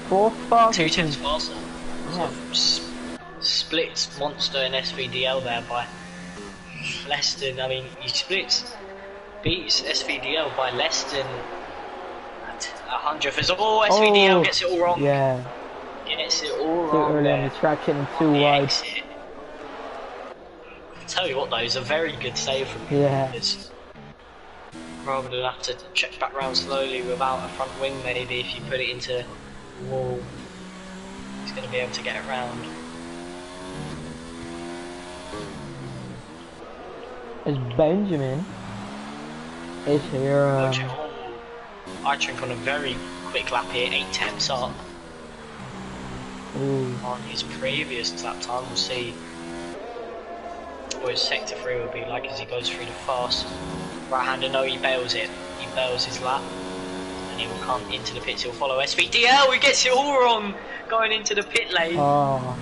4th fastest. 2 tenths faster. So splits Monster and SVDL there by less than, I mean, he beats SVDL by less than a hundredth. SVDL gets it all wrong. Yeah. Gets it all Too wrong early there. on the traction and too On the wide. exit. I tell you what though, it's a very good save from him. Yeah. Because rather than have to check back round slowly without a front wing, maybe if you put it into the wall, he's going to be able to get it round. As Benjamin is here. I think on a very quick lap here, 8 tenths up. Ooh. On his previous lap time, we'll see what his sector 3 will be like as he goes through the fast. Right-hander, no, he bails it. He bails his lap, and he will come into the pits. He'll follow SVDL. He gets it all wrong going into the pit lane. Oh.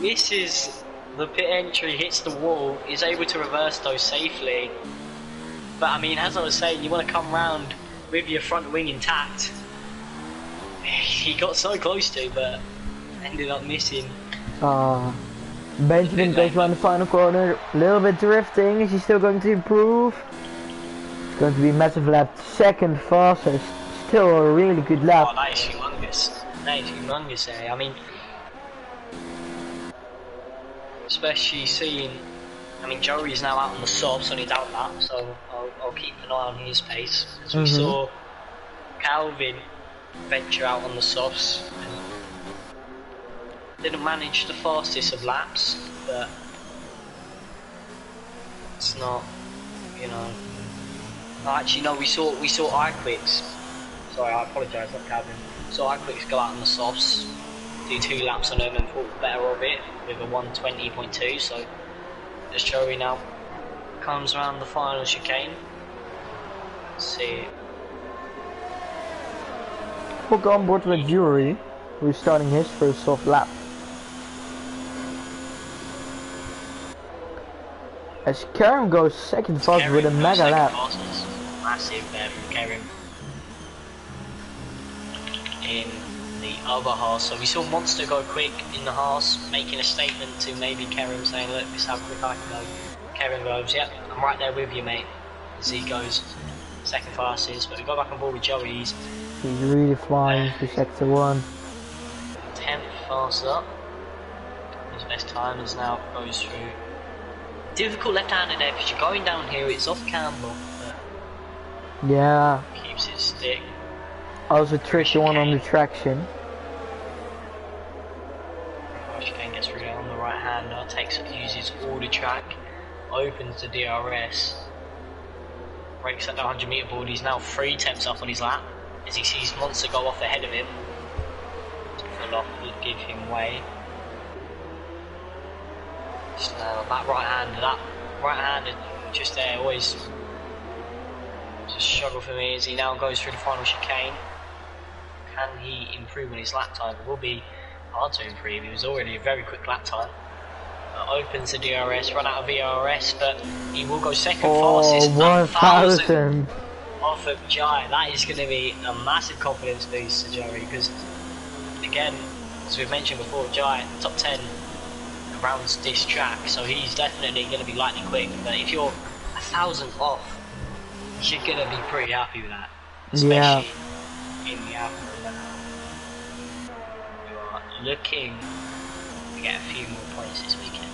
Misses the pit entry, hits the wall. Is able to reverse those safely. But I mean, as I was saying, you want to come round with your front wing intact. He got so close to, but ended up missing. Benjamin goes around the final corner, a little bit drifting. Is he still going to improve? It's going to be a massive lap, second fastest. Still a really good lap. Oh, that is humongous. That is humongous there. I mean, especially seeing, I mean, Joey's now out on the softs on his out lap, so I'll keep an eye on his pace. As we saw Calvin venture out on the softs. Didn't manage the fastest of laps, but it's not, you know. Actually, no, we saw iQuicks. Sorry, I apologise, not Calvin. Saw iQuicks go out on the softs, do 2 laps on them, and thought better of it with a 120.2. So as Joey now comes around the final chicane. Let's see. We'll go on board with Jury, who's starting his first soft lap. As Karim goes second fast with a mega lap. Massive there from Karim in the other half. So we saw Monster go quick in the half, making a statement to maybe Karim, saying, look, this is how quick I can go. Karim goes, yep, I'm right there with you, mate, as he goes second fastest. But we go back on board with Joey. He's really flying to sector 1. 10th fast up. His best time is now goes through. Difficult left-hander there because you're going down here. It's off Campbell. Yeah. Keeps his stick. Also tricky one on the traction. Chicane gets through there on the right-hander. Uses all the track. Opens the DRS. Breaks at the 100 metre board. He's now 3 tenths up on his lap as he sees Monster go off ahead of him. Full off would give him way. So that right-hander just there, always it's a struggle for me as he now goes through the final chicane. Can he improve on his lap time? It will be hard to improve. He was already a very quick lap time. Opens the DRS, run out of VRS, but he will go second fastest. 1,000 off of Jai. That is going to be a massive confidence boost to Joey because, again, as we've mentioned before, Jai top 10 around this track, so he's definitely going to be lightning quick. But if you're 1,000 off, you're going to be pretty happy with that, especially in the Africa. You are looking to get a few more points this weekend.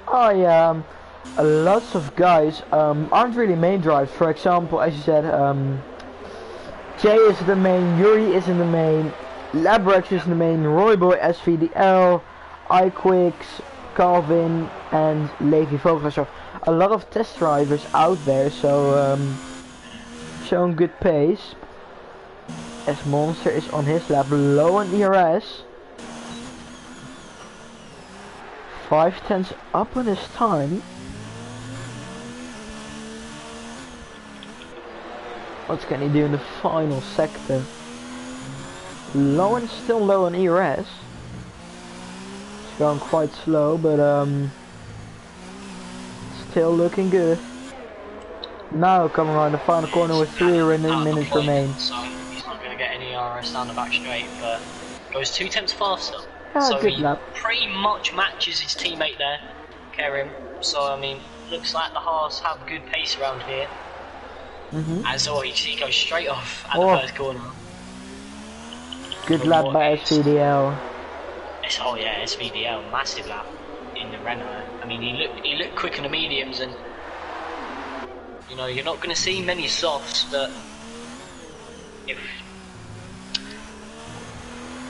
Oh yeah, lots of guys aren't really main drives. For example, as you said, Jay is the main, Yuri is in the main, Labrex is in the main, Royboy, SVDL, iQuicks, Calvin and Levi Vogler. So a lot of test drivers out there, so showing good pace. As Monster is on his lap, low on ERS. 5 tenths up on his time. What can he do in the final sector? Low and still low on ERS. It's going quite slow, but still looking good. Now coming around the final corner with 3 minutes remain. So he's not going to get any DRS down the back straight, but goes 2 tenths faster. Ah, So good he lap. pretty much matches his teammate there, Kerim. So I mean, looks like the Haas have good pace around here. As always, he goes straight off at the first corner. Good lap by SVDL. Oh yeah, SVDL, massive lap in the Renault. I mean, he looked quick in the mediums, and you know you're not going to see many softs, but if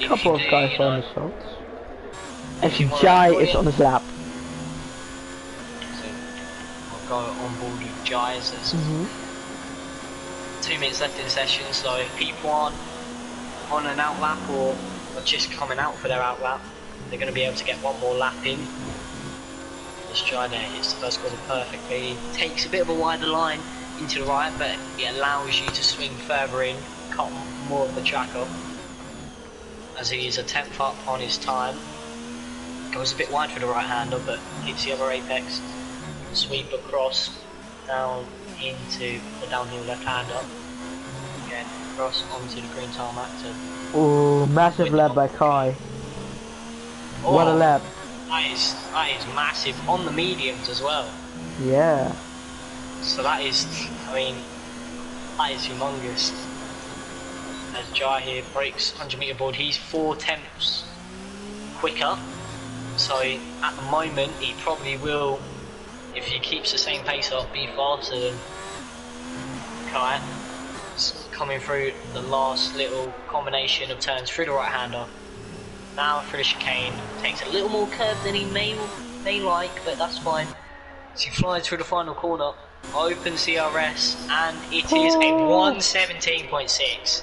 Couple you of do, guys you know, on the shots. As if you wanna Jai join is on his lap. So I'll go on board with Jai's. There's 2 minutes left in the session, so if people aren't on an out lap or are just coming out for their out lap, they're going to be able to get one more lap in. This Jai there hits the first corner perfectly. Takes a bit of a wider line into the right, but it allows you to swing further in, cut more of the track off. As he is a 10th up on his time. Goes a bit wide for the right hander, but hits the other apex. Sweep across, down into the downhill left hander. Again, cross onto the green tarmac to... Oh, massive lap by Kai. Oh, What a lap. That is massive, on the mediums as well. Yeah. So that is, I mean, that is humongous. As Jai here breaks 100 meter board, he's 4 tenths quicker. So at the moment, he probably will, if he keeps the same pace up, be faster than Kai. Coming through the last little combination of turns through the right hander. Now through the chicane, takes a little more curve than he may like, but that's fine. So he flies through the final corner, open CRS, and it is a 117.6.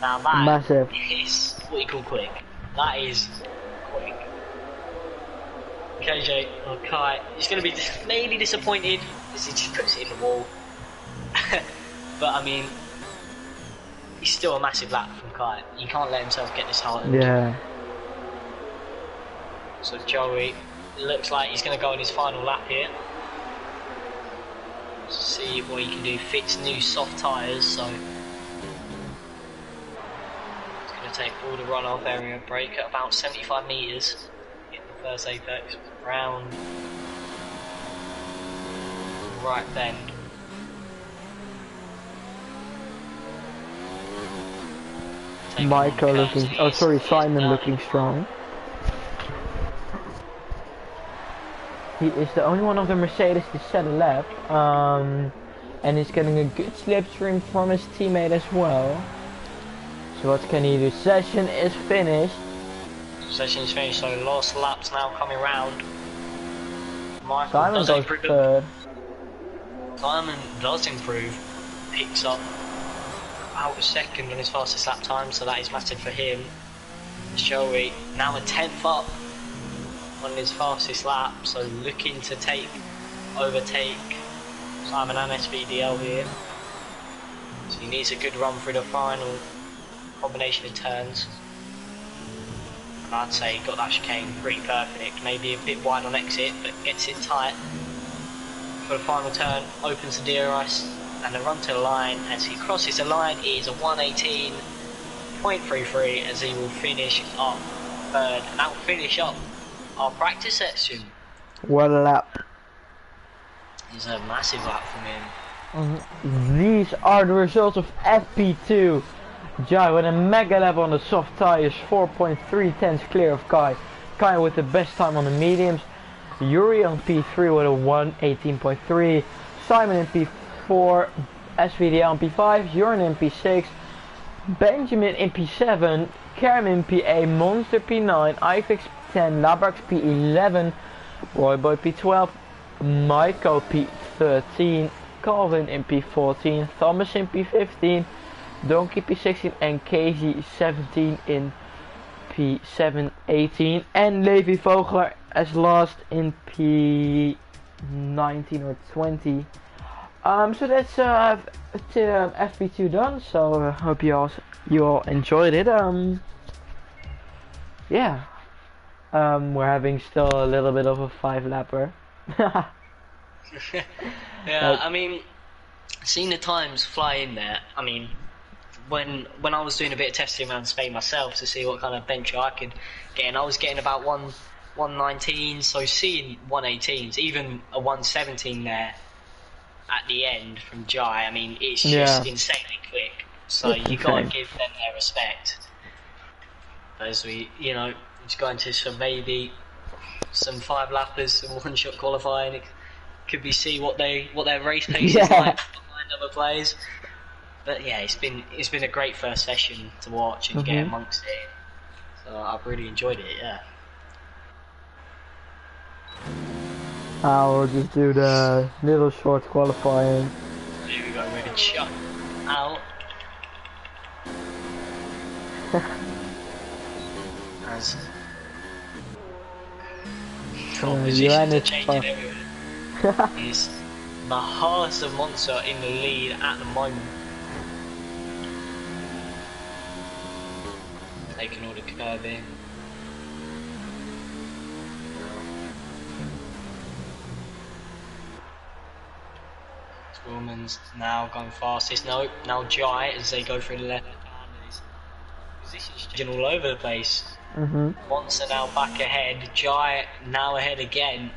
Now that massive. is what you call quick. That is quick. KJ, or Kai, he's going to be maybe disappointed as he just puts it in the wall. But I mean, he's still a massive lap from Kai. You can't let himself get disheartened. Yeah. So Joey, it looks like he's going to go on his final lap here. See what he can do. Fits new soft tyres, so it's going to take all the runoff area break at about 75 metres. Hit the first apex, round, right bend. Michael looking, oh sorry, Simon looking strong. He is the only one of the Mercedes to set a lap, and he's getting a good slipstream from his teammate as well. So what can he do? Session is finished. Session is finished, so last laps now coming round. Michael Simon does goes improve. third. Simon does improve, picks up about a second on his fastest lap time, so that is massive for him. Joey now a 10th up on his fastest lap, so looking to overtake Simon and SVDL here. So he needs a good run through the final combination of turns. And I'd say he got that chicane pretty perfect, maybe a bit wide on exit, but gets it tight. For the final turn, opens the DRS and the run to the line. As he crosses the line, it is a 118.33 as he will finish up third. And that will finish up our practice section. What a lap. It's a massive lap from him. These are the results of FP2. Jai with a mega lap on the soft tires, 4.3 tenths clear of Kai. Kai with the best time on the mediums. Yuri on P3 with a 118.3. Simon in P4. SVDL in P5. Jorn in P6. Benjamin in P7. Kerem in P8. Monster P9. Ivix P10. Labrax P11. Royboy P12. Maiko P13. Calvin in P14. Thomas in P15. Donkey P16 and KZ17 in P7-18, and Levi Vogler as last in P19 or 20. So that's FP2 done. So hope you all enjoyed it. Yeah. We're having still a little bit of a 5-lapper. Yeah, I mean, seeing the times fly in there, I mean, when I was doing a bit of testing around Spain myself to see what kind of bench I could get, and I was getting about 119, so seeing 118s, even a 117 there at the end from Jai, I mean, it's just insanely quick. So It's you gotta insane. give them their respect. As we, just go into some 5-lappers, some one-shot qualifying. It could be see what their race pace is like behind other players. But yeah, it's been a great first session to watch and get amongst it. So I've really enjoyed it. Yeah. I'll just do the little short qualifying. Here we go, ready to shut out. As oppositions are changing everywhere. Is the heart of Monster in the lead at the moment. Taking all the curve in. Woman's now going fastest. No, now Jai as they go through the left. Positions changing all over the place. Monster now back ahead. Jai now ahead again.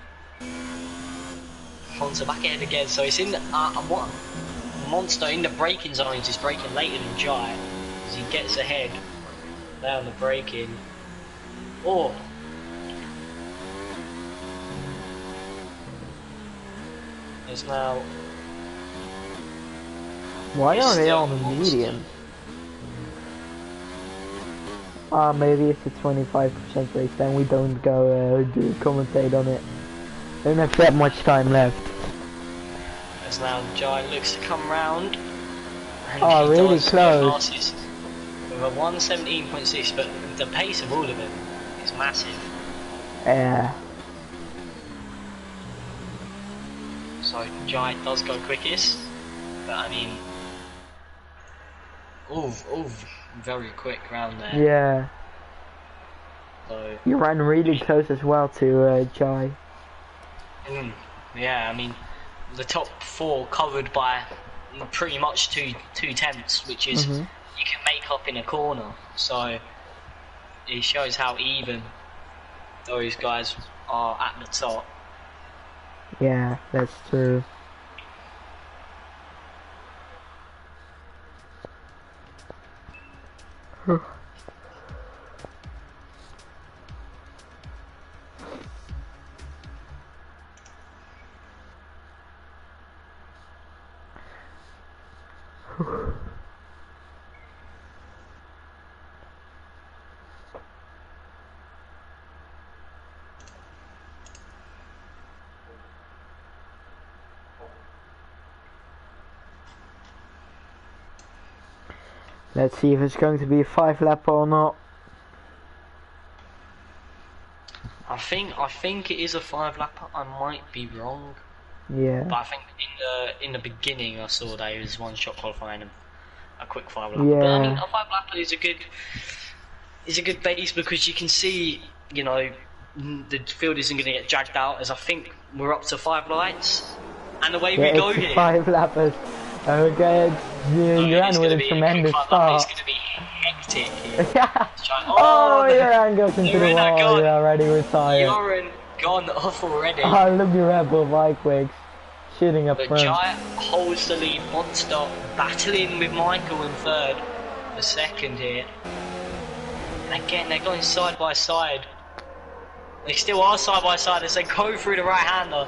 Monster back ahead again. So it's in the Monster in the braking zones is braking later than Jai as he gets ahead. Down the braking. Oh. There's now. Why are they on the medium? Maybe it's a 25% race, then we don't go do commentate on it. Don't have that much time left. As now Jai looks to come round. Oh, really close. With a 117.6, but the pace of all of them is massive. Yeah. So Jai does go quickest, but I mean, very quick round there. Yeah. So you ran really close as well to Jai. Yeah, I mean, the top 4 covered by pretty much two tenths, which is you can make up in a corner. So it shows how even those guys are at the top. Yeah, that's true. Let's see if it's going to be a 5-lap or not. I think it is a 5-lapper. I might be wrong. Yeah. But I think in the beginning I saw that it was one-shot qualifying and a quick 5-lapper. Yeah. But I mean, a 5-lapper is a good base because you can see, the field isn't going to get dragged out. As I think we're up to 5 lights, and away we go here. 5-lappers. Okay, you ran with a tremendous start. It's going to be hectic here. Joran goes into the wall. You're already retired. Joran gone off already. Oh, look at Red Bull bike wigs shooting up But front. Jai holds the lead. Monster battling with Michael in third. The second here. And again, they're going side by side. They still are side by side as they go through the right-hander.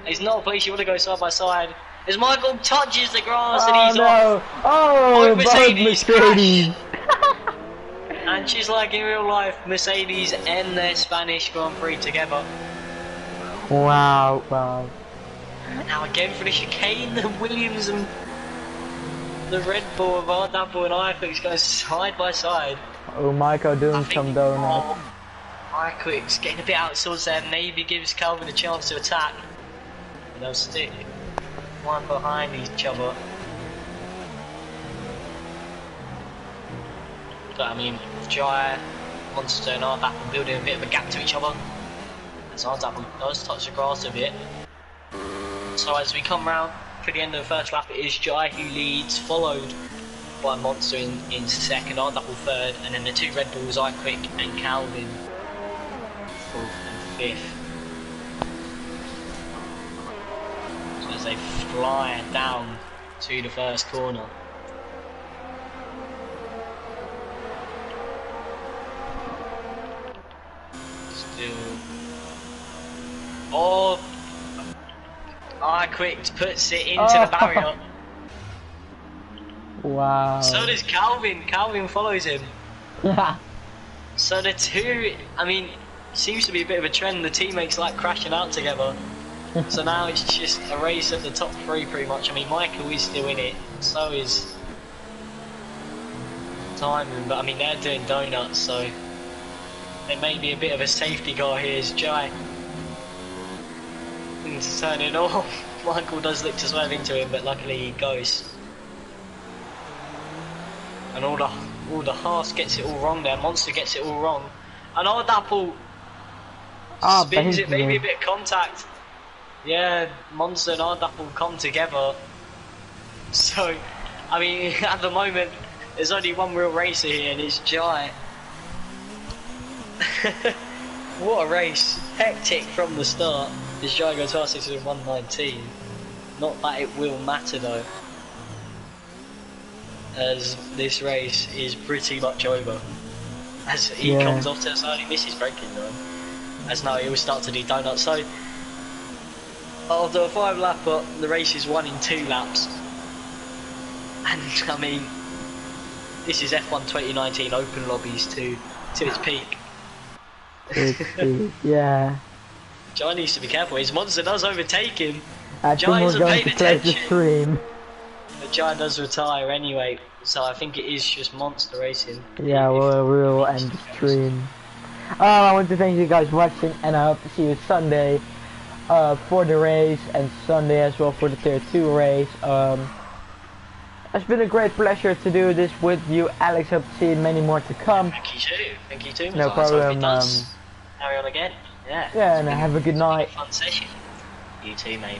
It's not a place you want to go side by side. As Michael touches the grass and he's off. Oh, both Mercedes. And she's like in real life, Mercedes and their Spanish Grand Prix together. Wow. And now again for the chicane, the Williams and the Red Bull of Ardapple and Iquix going side by side. Oh, Michael doing some donuts. Iquix getting a bit outsourced there, maybe gives Calvin a chance to attack. And they'll stick one behind each other. But I mean, Jai, Monster and Ardapple building a bit of a gap to each other. As Ardapple does touch the grass a bit. So as we come round to the end of the first lap, it is Jai who leads, followed by Monster in second, our double third, and then the two Red Bulls, I Quick and Calvin, fourth and fifth. So as they fly down to the first corner. Still. Oh! I Quick puts it into the barrier. Wow. So does Calvin. Calvin follows him. So the two, I mean, seems to be a bit of a trend. The teammates like crashing out together. So now it's just a race at the top three pretty much. I mean, Michael is still in it. So is Simon. But I mean, they're doing donuts. So there may be a bit of a safety car here as Jai. To turn it off. Michael does look to swerve into him, but luckily he goes. And all the Haas gets it all wrong there. Monster gets it all wrong. And old Apple spins it, maybe a bit of contact. Yeah, Monster and Old Apple come together. So, I mean, at the moment, there's only one real racer here, and it's Jai. What a race. Hectic from the start. This Jai goes fastest in 1:19. Not that it will matter though, as this race is pretty much over. As he comes off to the side, he misses braking though. As now he will start to do donuts. So after a 5 lap up, the race is won in 2 laps. And I mean, this is F1 2019 open lobbies to its peak. Yeah. Jai needs to be careful. His Monster does overtake him. I think we're going to close the stream. But Jai does retire anyway, so I think it is just Monster racing. Yeah, we'll end the stream. I want to thank you guys for watching, and I hope to see you Sunday for the race, and Sunday as well for the Tier 2 race. It's been a great pleasure to do this with you, Alex. Hope to see many more to come. Thank you too. Thank you too. No problem. Carry on again. Yeah. Yeah, and have a good night. Fun session. You too, mate.